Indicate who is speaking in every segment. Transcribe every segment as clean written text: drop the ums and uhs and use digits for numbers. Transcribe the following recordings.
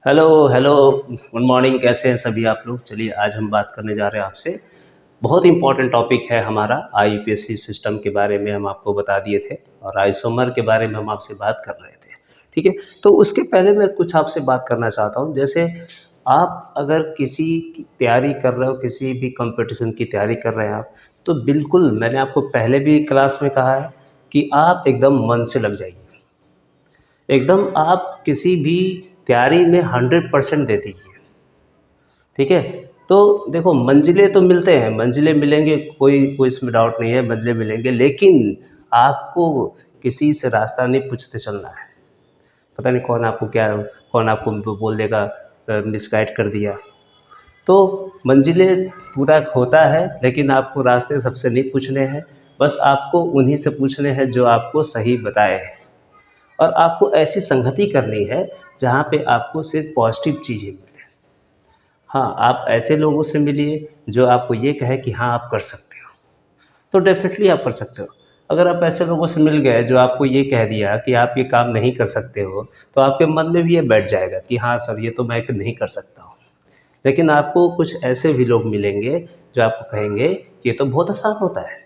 Speaker 1: Hello hello. Good morning. कैसे हैं सभी आप लोग? चलिए आज हम बात करने जा रहे हैं आपसे। बहुत इंपॉर्टेंट टॉपिक है हमारा आईयूपीएससी सिस्टम के बारे में हम आपको बता दिए थे और आइसोमर के बारे में हम आपसे बात कर रहे थे। ठीक है। तो उसके पहले मैं कुछ आपसे बात करना चाहता हूँ। जैसे आप अगर किसी की तैयारी कर रहे हो, किसी भी कंपटीशन की तैयारी कर रहे हैं आप, तो बिल्कुल मैंने आपको पहले भी क्लास में कहा है कि आप एकदम मन से लग जाइए। एकदम आप किसी भी तैयारी में 100% दे दीजिए। ठीक है। तो देखो, मंजिलें तो मिलते हैं, मंजिलें मिलेंगे, कोई इसमें डाउट नहीं है, मंजिलें मिलेंगे, लेकिन आपको किसी से रास्ता नहीं पूछते चलना है। पता नहीं कौन आपको बोल देगा मिसगाइड कर दिया। तो मंजिलें पूरा होता है, लेकिन आपको रास्ते सबसे नहीं पूछने हैं। बस आपको उन्हीं से पूछने हैं जो आपको सही बताए हैं। और आपको ऐसी संगति करनी है जहाँ पे आपको सिर्फ पॉजिटिव चीज़ें मिले। हाँ, आप ऐसे लोगों से मिलिए जो आपको ये कहे कि हाँ आप कर सकते हो, तो डेफिनेटली आप कर सकते हो। अगर आप ऐसे लोगों से मिल गए जो आपको ये कह दिया कि आप ये काम नहीं कर सकते हो, तो आपके मन में भी ये बैठ जाएगा कि हाँ सर, ये तो मैं नहीं कर सकता हूँ। लेकिन आपको कुछ ऐसे भी लोग मिलेंगे जो आपको कहेंगे कि ये तो बहुत आसान होता है,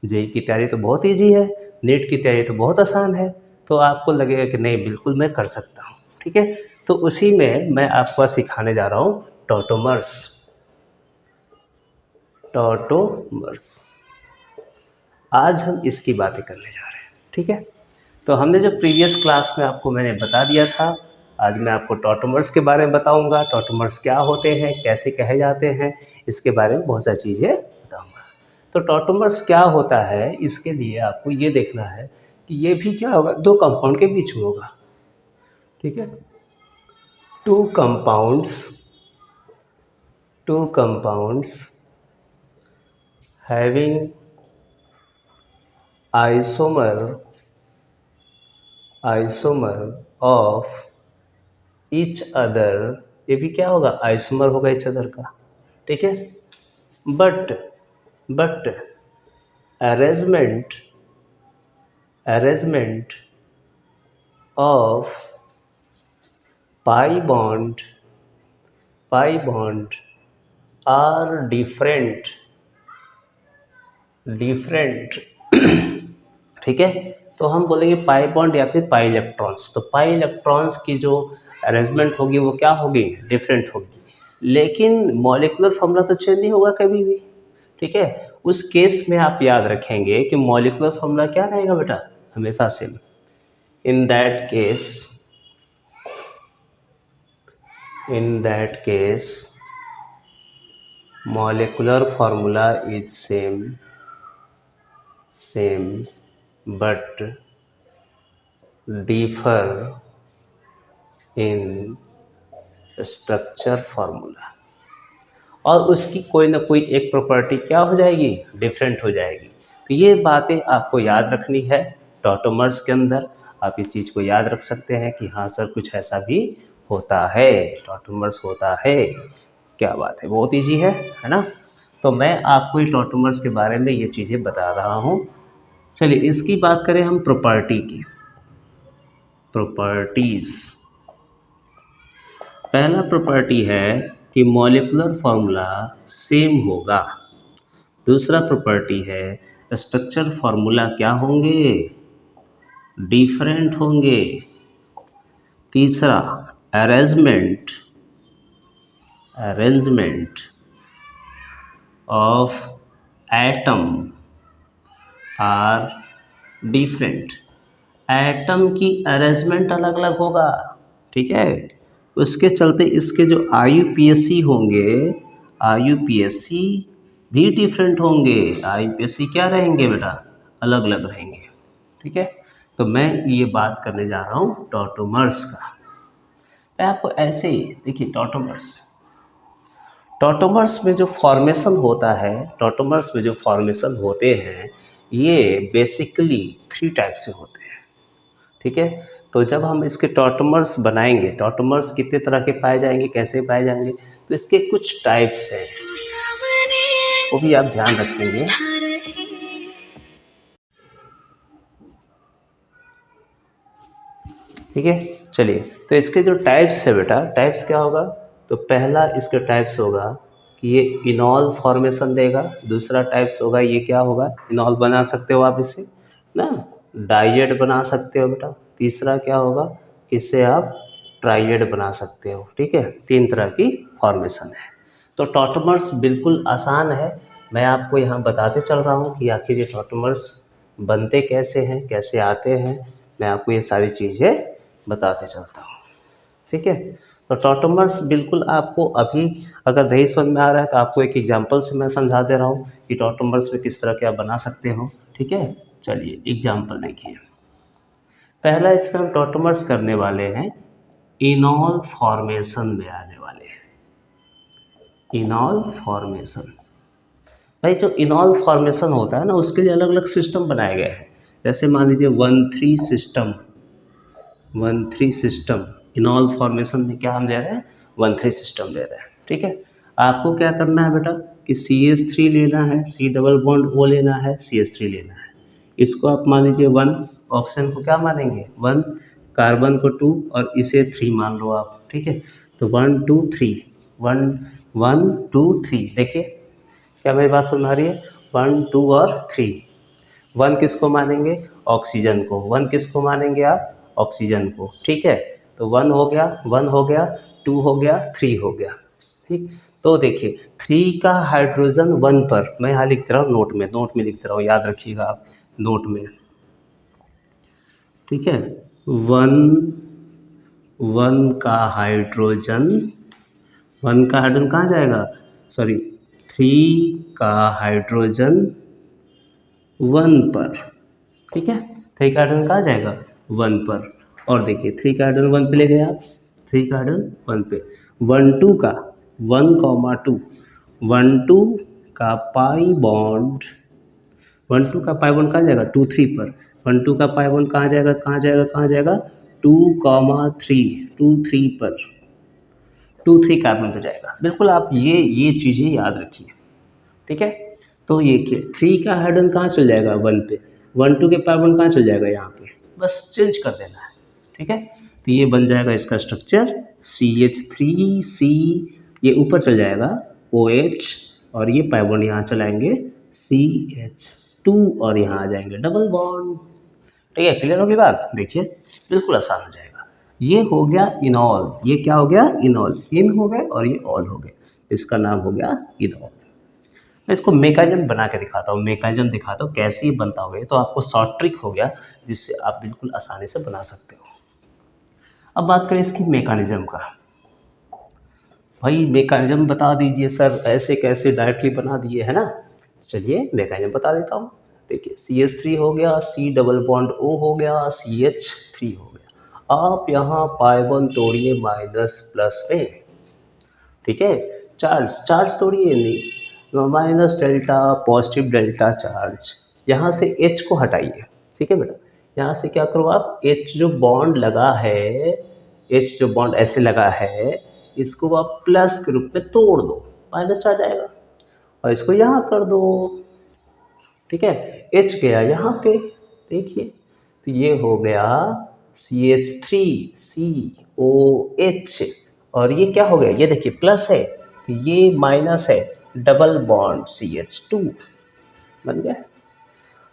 Speaker 1: जेई की तैयारी तो बहुत ईजी है, नीट की तैयारी तो बहुत आसान है। तो आपको लगेगा कि नहीं, बिल्कुल मैं कर सकता हूँ। ठीक है। तो उसी में मैं आपको सिखाने जा रहा हूँ टॉटोमर्स। टॉटोमर्स, आज हम इसकी बातें करने जा रहे हैं। ठीक है। तो हमने जो प्रीवियस क्लास में आपको मैंने बता दिया था, आज मैं आपको टॉटोमर्स के बारे में बताऊंगा। टॉटोमर्स क्या होते हैं, कैसे कहे जाते हैं, इसके बारे में बहुत सारी चीज़ें बताऊंगा। तो टॉटोमर्स क्या होता है, इसके लिए आपको ये देखना है कि ये भी क्या होगा, दो कंपाउंड के बीच में होगा। ठीक है। Two compounds, two compounds having isomer isomer of each other, ये भी क्या होगा, आइसोमर होगा ईच अदर का। ठीक है। But but arrangement arrangement of pi bond are different. ठीक है। तो हम बोलेंगे पाई बॉन्ड या फिर पाई इलेक्ट्रॉन्स। तो पाई इलेक्ट्रॉन्स की जो अरेंजमेंट होगी वो क्या होगी, डिफरेंट होगी। लेकिन मॉलिक्यूलर फॉर्मूला तो चेंज नहीं होगा कभी भी। ठीक है। उस केस में आप याद रखेंगे कि मॉलिक्यूलर फॉर्मूला क्या रहेगा बेटा, हमेशा same. In that case in that case molecular formula is same but differ in structure formula। और उसकी कोई ना कोई एक प्रॉपर्टी क्या हो जाएगी, डिफरेंट हो जाएगी। तो ये बातें आपको याद रखनी है। टॉटोमर्स के अंदर आप इस चीज़ को याद रख सकते हैं कि हाँ सर, कुछ ऐसा भी होता है, टॉटोमर्स होता है। क्या बात है, बहुत ईजी है ना। तो मैं आपको इस टॉटोमर्स के बारे में ये चीज़ें बता रहा हूँ। चलिए इसकी बात करें हम प्रॉपर्टी की। प्रॉपर्टीज़, पहला प्रॉपर्टी है कि मॉलिक्यूलर फार्मूला सेम होगा। दूसरा प्रॉपर्टी है स्ट्रक्चर फार्मूला क्या होंगे, डिफरेंट होंगे। तीसरा arrangement arrangement of atom are different. Atom की अरेंजमेंट अलग अलग होगा। ठीक है। उसके चलते इसके जो आईयूपीएसी होंगे, आईयूपीएसी भी डिफरेंट होंगे। आईयूपीएसी क्या रहेंगे बेटा, अलग अलग रहेंगे। ठीक है। तो मैं ये बात करने जा रहा हूँ टॉटोमर्स का। मैं आपको ऐसे ही देखिए, टॉटोमर्स में जो फॉर्मेशन होता है, टॉटोमर्स में जो फॉर्मेशन होते हैं, ये बेसिकली 3 टाइप से होते हैं। ठीक है। तो जब हम इसके टॉटोमर्स बनाएंगे, टॉटोमर्स कितने तरह के पाए जाएंगे, कैसे पाए जाएंगे, तो इसके कुछ टाइप्स हैं, वो भी आप ध्यान रखेंगे। ठीक है। चलिए, तो इसके जो टाइप्स है बेटा, टाइप्स क्या होगा, तो पहला इसके टाइप्स होगा कि ये इनॉल फॉर्मेशन देगा। दूसरा टाइप्स होगा, ये क्या होगा, इनॉल बना सकते हो आप इससे ना, डाइएट बना सकते हो बेटा। तीसरा क्या होगा, इससे आप ट्राइएड बना सकते हो। ठीक है, 3 तरह की फॉर्मेशन है। तो टॉटमर्स बिल्कुल आसान है, मैं आपको यहाँ बताते चल रहा हूँ कि आखिर ये टॉटमर्स बनते कैसे हैं, कैसे आते हैं, मैं आपको ये सारी चीज़ें बताते चलता हूँ। ठीक है, तो टॉटमर्स बिल्कुल आपको अभी अगर नहीं समझ में आ रहा है तो आपको एक एग्जांपल से मैं समझा दे रहा हूँ कि टॉटमर्स में किस तरह क्या बना सकते हो। ठीक है, चलिए एग्जांपल देखिए। पहला इसका हम टॉटमर्स करने वाले हैं इनॉल फॉर्मेशन में आने वाले हैं। इनॉल फॉर्मेशन, भाई जो इनॉल फॉर्मेशन होता है ना, उसके लिए अलग अलग सिस्टम बनाए गए हैं। जैसे मान लीजिए 1-3 सिस्टम, 1-3 सिस्टम इनॉल फॉर्मेशन में क्या हम दे रहे हैं, 1-3 सिस्टम दे रहे हैं। ठीक है, आपको क्या करना है बेटा कि CH3 लेना है, C डबल बॉन्ड O लेना है, CH3 लेना है। इसको आप मान लीजिए 1, ऑप्शन को क्या मानेंगे 1, कार्बन को 2 और इसे 3 मान लो आप। ठीक है, तो 1 2 3, 1 1 2 3, देखिए क्या मेरी बात समझ आ रही है, 1 2 और 3। 1 किसको मानेंगे, ऑक्सीजन को। 1 किसको मानेंगे आप, ऑक्सीजन को। ठीक है, तो 1 हो गया, 1 हो गया, 2 हो गया, 3 हो गया। ठीक, तो देखिए 3 का हाइड्रोजन 1 पर, मैं यहाँ लिख रहा हूँ नोट में लिख रहा हूँ, याद रखिएगा आप नोट में। ठीक है, 1 का हाइड्रोजन, 1 का हाइड्रोजन कहाँ जाएगा, सॉरी 3 का हाइड्रोजन 1 पर। ठीक है, 3 का हाइड्रोजन कहाँ जाएगा 1 पर। और देखिए 3 का हाइड्रोजन 1 पे ले गए आप, 3 का हाइड्रोजन 1 पे। 1 2 का 1,2, 1 2 का पाई बॉन्ड, 1 2 का पाई बॉन्ड कहाँ जाएगा 2 3 पर। 1 2 का पाई बॉन्ड कहाँ जाएगा, कहाँ जाएगा, कहाँ जाएगा 2,3, 2 3 पर, 2 3 कार्बन पे जाएगा। बिल्कुल आप ये चीज़ें याद रखिए। ठीक है, तो ये क्या 3 का हाइड्रोजन कहाँ चल जाएगा 1 पे, 1 2 के पाई बॉन्ड कहाँ चल जाएगा यहाँ पे, बस चेंज कर देना है। ठीक है, तो ये बन जाएगा इसका स्ट्रक्चर CH3C, ये ऊपर चल जाएगा OH, और ये पाई बॉन्ड यहाँ चलाएंगे CH2, और यहाँ आ जाएंगे डबल बॉन्ड। ठीक है, क्लियर होगी बात, देखिए बिल्कुल आसान हो जाएगा। ये हो गया इनॉल, ये क्या हो गया इनॉल, इन हो गए और ये ऑल हो गए, इसका नाम हो गया इनॉल। मैं इसको मैकेनिज्म बना के दिखाता हूँ, मैकेनिज्म दिखाता हूँ कैसे ये बनता होगा, तो आपको शॉर्ट ट्रिक हो गया जिससे आप बिल्कुल आसानी से बना सकते हो। अब बात करें इसकी मैकेनिज्म का। भाई मैकेनिज्म बता दीजिए सर, ऐसे कैसे डायरेक्टली बना दिए है ना, चलिए मैकेनिज्म बता देता हूँ। देखिए CH3 हो गया, C डबल बॉन्ड O हो गया, CH3 हो गया। आप यहाँ पाई बॉन्ड तोड़िए माइनस प्लस में। ठीक है, चार्ज तोड़िए नहीं, minus delta positive delta charge, यहाँ से H को हटाइए। ठीक है बेटा, यहाँ से क्या करो आप, H जो बॉन्ड लगा है, H जो बॉन्ड ऐसे लगा है, इसको आप प्लस के रूप में तोड़ दो, माइनस चार्ज आएगा, और इसको यहाँ कर दो। ठीक है, H गया यहाँ पे, देखिए तो ये हो गया CH3COH, और ये क्या हो गया, ये देखिए प्लस है, तो ये माइनस है, डबल बॉन्ड CH2 बन गया।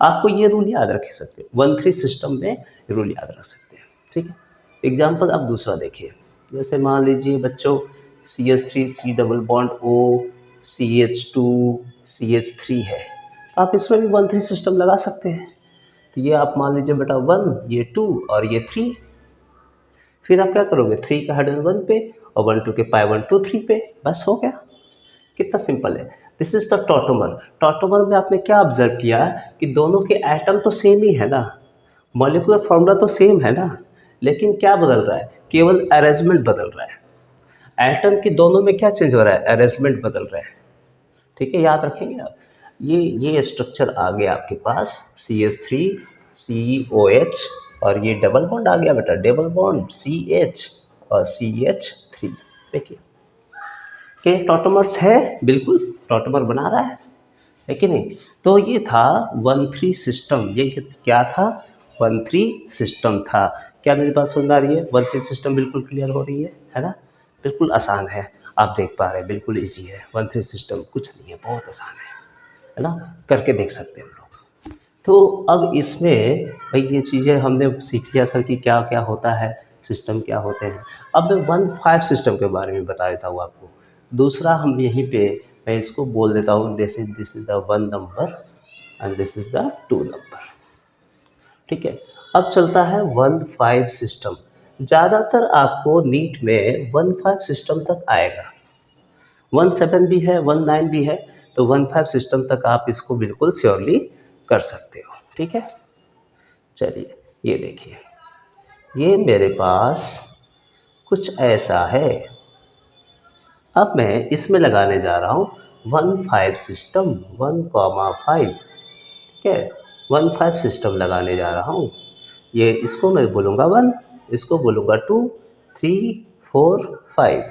Speaker 1: आपको ये रूल याद रख सकते हैं, 1-3 सिस्टम में रूल याद रख सकते हैं। ठीक है, एग्जाम्पल आप दूसरा देखिए। जैसे मान लीजिए बच्चों CH3 C double bond O CH2 CH3 है, आप इसमें भी 1-3 सिस्टम लगा सकते हैं। तो ये आप मान लीजिए बेटा 1, ये 2 और ये 3, फिर आप क्या करोगे 3 का हाइड्रोजन 1 पे और 1 2 के पाई 1 2 3 पे, बस हो गया। कितना सिंपल है। This is the tautomer. Tautomer में आपने क्या ऑब्जर्व किया कि दोनों के एटम तो सेम ही है ना, मॉलिक्यूलर फॉर्मूला तो सेम है ना, लेकिन क्या बदल रहा है, केवल अरेंजमेंट बदल रहा है। एटम की दोनों में क्या चेंज हो रहा है, अरेंजमेंट बदल रहा है। ठीक है, याद रखेंगे आप। ये स्ट्रक्चर आ गया आपके पास CH3COH, और ये डबल बॉन्ड आ गया बेटा, डबल बॉन्ड CH और CH3। देखिए कि टॉटोमर्स है, बिल्कुल टॉटोमर बना रहा है कि नहीं। तो ये था 1-3 सिस्टम, ये क्या था 1-3 सिस्टम था। क्या मेरी बात समझ में आ रही है? 1 3 सिस्टम बिल्कुल क्लियर हो रही है ना? बिल्कुल आसान है, आप देख पा रहे हैं, बिल्कुल ईज़ी है। 1 3 सिस्टम कुछ नहीं है, बहुत आसान है ना? करके देख सकते हैं हम लोग। तो अब इसमें भाई ये चीज़ें हमने सीख लिया सर कि क्या-क्या होता है, सिस्टम क्या होते हैं। अब मैं 1 5 सिस्टम के बारे में बता देता हूँ आपको। दूसरा हम यहीं पे मैं इसको बोल देता हूँ this is the 1 number and this is the 2 number. ठीक है, अब चलता है 1 5 सिस्टम। ज़्यादातर आपको नीट में 1 5 सिस्टम तक आएगा। 1 7 भी है, 1 9 भी है, तो 1 5 सिस्टम तक आप इसको बिल्कुल श्योरली कर सकते हो। ठीक है, चलिए ये देखिए, ये मेरे पास कुछ ऐसा है। अब मैं इसमें लगाने जा रहा हूँ 1 5 सिस्टम 1 5। ठीक है, 1 5 सिस्टम लगाने जा रहा हूँ। ये इसको मैं बोलूँगा 1, इसको बोलूँगा 2 3 4 5।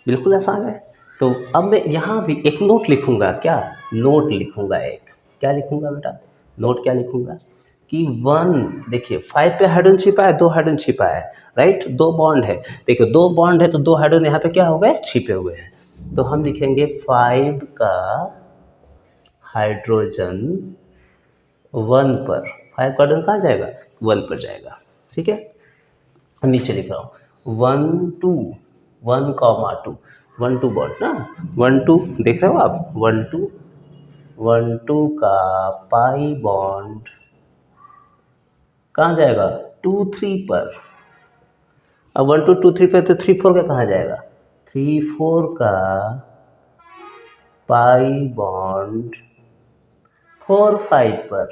Speaker 1: बिल्कुल आसान है। तो अब मैं यहाँ भी एक नोट लिखूँगा, क्या नोट लिखूँगा एक, क्या लिखूँगा बेटा, नोट क्या लिखूँगा कि 1 देखिए 5 पे हाइड्रोजन छिपा है, 2 हाइड्रोजन छिपा है, राइट, 2 बॉन्ड है। देखिए 2 बॉन्ड है तो 2 हाइड्रोजन यहाँ पे क्या हो गए, छिपे हुए हैं। तो हम लिखेंगे 5 का हाइड्रोजन 1 पर, 5 का हाइड्रोजन कहाँ जाएगा, 1 पर जाएगा। ठीक है, नीचे लिख रहा हूँ 1 2 1 2 1 2 बॉन्ड ना, 1 2 देख रहे हो आप, 1 2 का पाई बॉन्ड कहाँ जाएगा, 2 3 पर। अब 1 2 2 3 पर तो 3 4 का कहाँ जाएगा, 3 4 का पाई बॉन्ड 4 5 पर।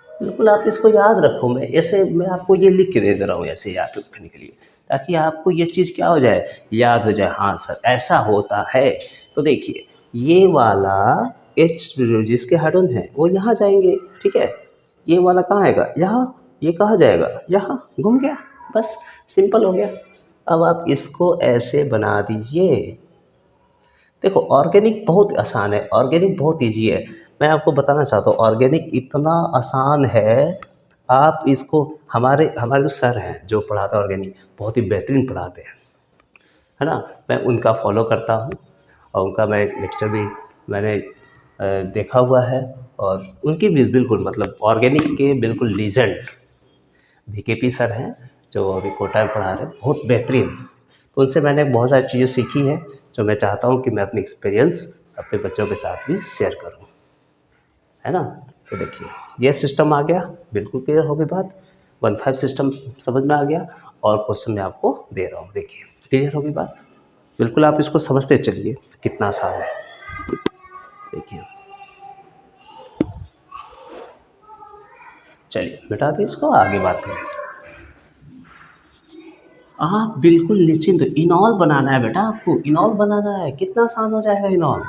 Speaker 1: बिल्कुल आप इसको याद रखो, मैं ऐसे मैं आपको ये लिख के दे रहा हूँ ऐसे याद रखने के लिए, ताकि आपको ये चीज़ क्या हो जाए, याद हो जाए, हाँ सर ऐसा होता है। तो देखिए ये वाला H जिसके हाइड्रोजन है वो यहाँ जाएंगे। ठीक है, ये वाला कहाँ आएगा, यहाँ, ये कहाँ जाएगा, यहाँ, घूम गया, बस सिंपल हो गया। अब आप इसको ऐसे बना दीजिए। देखो ऑर्गेनिक बहुत आसान है, ऑर्गेनिक बहुत इजी है। मैं आपको बताना चाहता हूँ ऑर्गेनिक इतना आसान है, आप इसको हमारे हमारे जो सर हैं जो पढ़ाते हैं ऑर्गेनिक, बहुत ही बेहतरीन पढ़ाते हैं, है ना। मैं उनका फॉलो करता हूँ और उनका मैं लेक्चर भी मैंने देखा हुआ है, और उनकी भी बिल्कुल मतलब ऑर्गेनिक के बिल्कुल लीजेंड VKP सर हैं जो अभी कोटा में पढ़ा रहे हैं, बहुत बेहतरीन। तो उनसे मैंने बहुत सारी चीज़ें सीखी हैं जो मैं चाहता हूँ कि मैं अपनी एक्सपीरियंस अपने बच्चों के साथ भी शेयर करूँ, है ना। तो देखिए ये सिस्टम आ गया, बिल्कुल क्लियर हो गई बात, 1 5 सिस्टम समझ में आ गया, और क्वेश्चन मैं आपको दे रहा हूँ, देखिए क्लियर हो गई बात। बिल्कुल आप इसको समझते चलिए कितना आसान है। देखिए चलिए मिटा दें इसको, आगे बात करें। आप बिल्कुल निश्चिंत, इनॉल बनाना है बेटा, आपको इनॉल बनाना है, कितना आसान हो जाएगा इनॉल।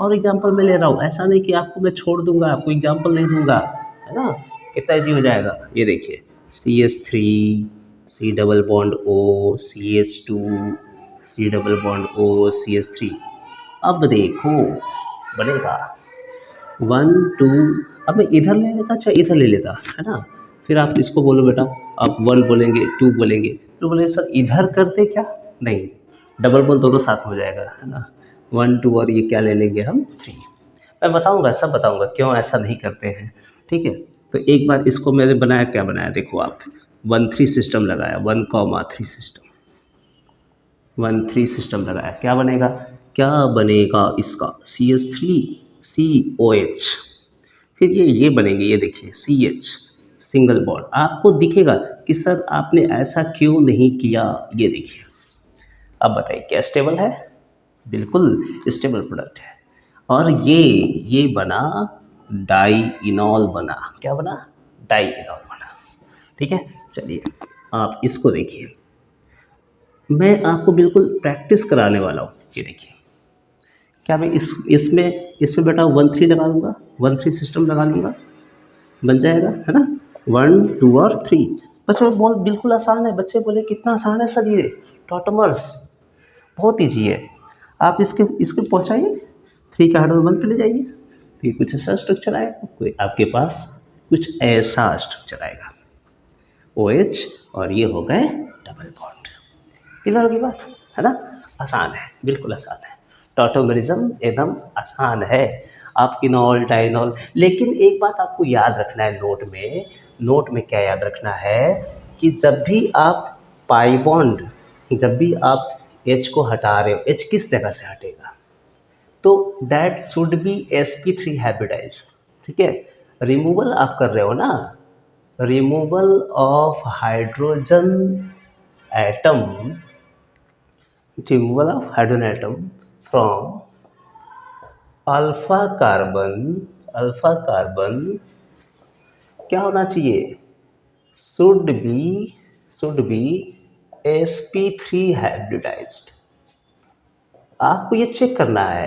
Speaker 1: और एग्जांपल मैं ले रहा हूँ, ऐसा नहीं कि आपको मैं छोड़ दूंगा, आपको एग्जांपल नहीं दूंगा, है ना, कितना ईजी हो जाएगा। ये देखिए CH3 C double bond O CH2 C double bond O CH3। अब देखो बनेगा 1 2। अब मैं इधर ले लेता, अच्छा इधर ले लेता, है ना। फिर आप इसको बोलो बेटा, आप 1 बोलेंगे 2 बोलेंगे, तो बोले सर इधर करते क्या, नहीं, डबल बॉन्ड दोनों साथ हो जाएगा, है ना। 1 2 और ये क्या ले लेंगे हम 3। मैं बताऊंगा, सब बताऊंगा क्यों ऐसा नहीं करते हैं। ठीक है, तो एक बार इसको मैंने बनाया, क्या बनाया देखो आप, 1 3 सिस्टम लगाया, 1 3 सिस्टम, 1 3 सिस्टम लगाया, क्या बनेगा, क्या बनेगा इसका CH3 COH। फिर ये बनेंगे, ये देखिए CH सिंगल बॉन्ड, आपको दिखेगा कि सर आपने ऐसा क्यों नहीं किया, ये देखिए। अब बताइए क्या स्टेबल है, बिल्कुल स्टेबल प्रोडक्ट है। और ये बना डाई इनॉल बना, क्या बना, डाई इनॉल बना। ठीक है, चलिए आप इसको देखिए, मैं आपको बिल्कुल प्रैक्टिस कराने वाला हूँ। ये देखिए, क्या मैं इसमें बेटा 1 3 लगा दूंगा, 1 3 सिस्टम लगा लूँगा, बन जाएगा, है ना। 1 2 और 3। बच्चों बहुत बिल्कुल आसान है, बच्चे बोले कितना आसान है सर, ये टॉटमर्स बहुत ईजी है। आप इसके पहुँचाइए, 3 का हाइड्रोजन 1 पे ले जाइए, तो ये कुछ ऐसा स्ट्रक्चर आएगा, कोई आपके पास कुछ ऐसा स्ट्रक्चर आएगा। OH और ये हो गए डबल बॉन्ड। क्लियर होगी बात, है ना? आसान है, बिल्कुल आसान है। टॉटोमरिज्म एकदम आसान है। आप इनॉल डाइनॉल, लेकिन एक बात आपको याद रखना है नोट में क्या याद रखना है कि जब भी आप पाई बॉन्ड, जब भी आप H को हटा रहे हो, H किस जगह से हटेगा? तो that should be sp3 hybridise. ठीक है, रिमूवल आप कर रहे हो ना, removal of hydrogen atom, removal of hydrogen atom from alpha carbon क्या होना चाहिए? Should be sp3 hybridized. आपको ये चेक करना है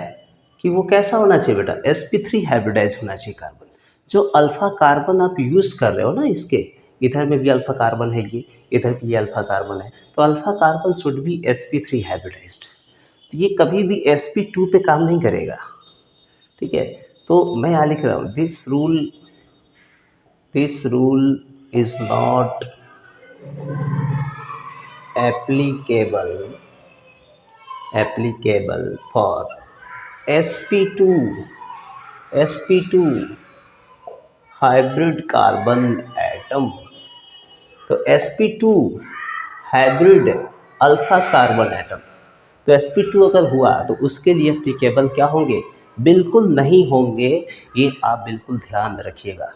Speaker 1: कि वो कैसा होना चाहिए बेटा, sp3 हाइब्रिडाइज होना चाहिए कार्बन। जो अल्फा कार्बन आप यूज़ कर रहे हो ना, इसके इधर में भी अल्फा कार्बन है, ये इधर भी अल्फा कार्बन है, तो alpha carbon should be sp3 hybridized. ये कभी भी sp2 पे काम नहीं करेगा। ठीक है, तो मैं यहाँ लिख रहा हूँ this rule is not applicable for sp2 hybrid carbon atom. तो sp2 hybrid alpha carbon atom, तो sp2 अगर हुआ तो उसके लिए एप्लीकेबल क्या होंगे? बिल्कुल नहीं होंगे। ये आप बिल्कुल ध्यान रखिएगा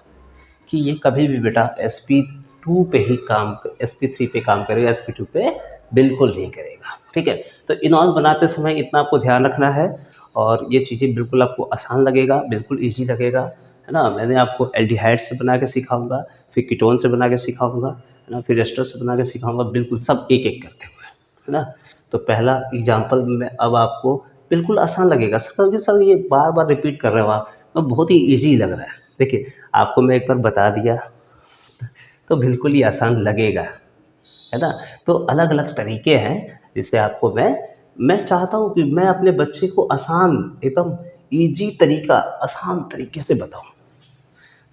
Speaker 1: कि ये कभी भी बेटा sp2 पे ही काम, sp3 पे काम करेगा, sp2 पे बिल्कुल नहीं करेगा। ठीक है, तो इनॉल बनाते समय इतना आपको ध्यान रखना है और ये चीज़ें बिल्कुल आपको आसान लगेगा, बिल्कुल ईजी लगेगा, है ना? मैंने आपको एल्डिहाइड से बना के सिखाऊंगा, फिर कीटोन से बना के सिखाऊंगा, है ना? फिर एस्टर से बना के सिखाऊंगा, बिल्कुल सब एक एक करते हुए, है ना? तो पहला एग्जाम्पल में अब आपको बिल्कुल आसान लगेगा। सर ये बार बार रिपीट कर रहे हो आप, तो बहुत ही ईजी लग रहा है। देखिए, आपको मैं एक बार बता दिया तो बिल्कुल ही आसान लगेगा, है ना? तो अलग अलग तरीके हैं जिससे आपको मैं चाहता हूँ कि मैं अपने बच्चे को आसान, एकदम ईजी तरीका, आसान तरीके से बताऊँ,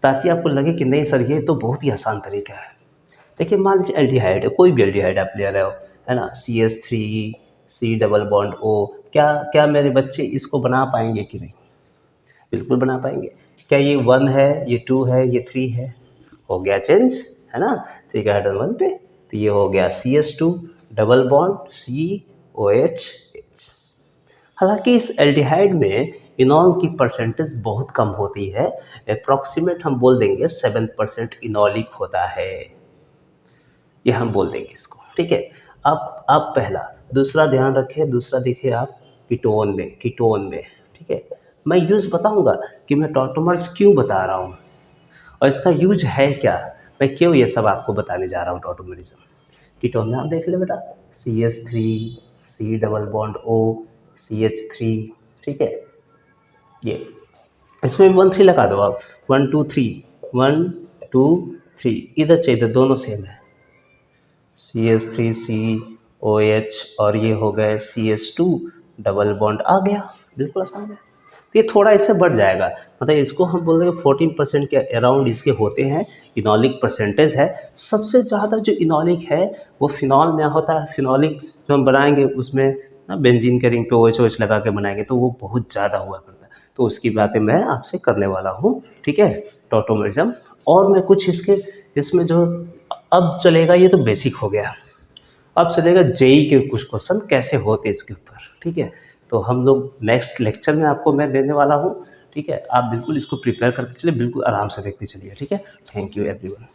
Speaker 1: ताकि आपको लगे कि नहीं सर ये तो बहुत ही आसान तरीका है। देखिए, मान लीजिए एल्डिहाइड है, कोई भी एल्डिहाइड आप ले रहे हो, है ना? CH3 C double bond O, क्या मेरे बच्चे इसको बना पाएंगे कि नहीं? बिल्कुल बना पाएंगे। क्या ये 1 है, ये 2 है, ये 3 है? हो गया चेंज, है ना? ठीक है, हाइड्रोजन 1 पे, तो ये हो गया CH2 डबल बॉन्ड COH। हालांकि इस एल्डिहाइड में इनॉल की परसेंटेज बहुत कम होती है, अप्रॉक्सीमेट हम बोल देंगे 7% इनॉलिक होता है, ये हम बोल देंगे इसको। ठीक है, अब पहला, दूसरा ध्यान रखें, दूसरा देखिए आप कीटोन में, ठीक है? मैं यूज़ बताऊंगा कि मैं टॉटोमर्स क्यों बता रहा हूँ और इसका यूज है क्या, मैं क्यों ये सब आपको बताने जा रहा हूँ। टॉटोमरिज्म कीटोन में आप देख ले बेटा, CH3 C double bond O CH3, ठीक है? ये इसमें 1 3 लगा दो आप, 1 2 3 1 2 3, इधर चाहिए दोनों सेम है, CH3 COH और ये हो गए CH2 डबल बॉन्ड, आ गया, बिल्कुल आसान है। तो ये थोड़ा इससे बढ़ जाएगा, मतलब इसको हम बोल देंगे 14% के अराउंड इसके होते हैं, इनॉलिक परसेंटेज है। सबसे ज़्यादा जो इनॉलिक है वो फिनॉल में होता है। फिनॉलिक जो हम बनाएंगे उसमें ना बेंजीन के रिंग पे OH लगा के बनाएंगे तो वो बहुत ज़्यादा हुआ करता है, तो उसकी बातें मैं आपसे करने वाला हूँ। ठीक है, टॉटोमरिज्म। और मैं कुछ इसमें जो अब चलेगा, ये तो बेसिक हो गया, अब चलेगा जेई के कुछ क्वेश्चन कैसे होते इसके ऊपर। ठीक है, तो हम लोग नेक्स्ट लेक्चर में आपको मैं देने वाला हूँ। ठीक है, आप बिल्कुल इसको प्रिपेयर करते चलिए, बिल्कुल आराम से देखते चलिए। ठीक है, थैंक यू एवरीवन।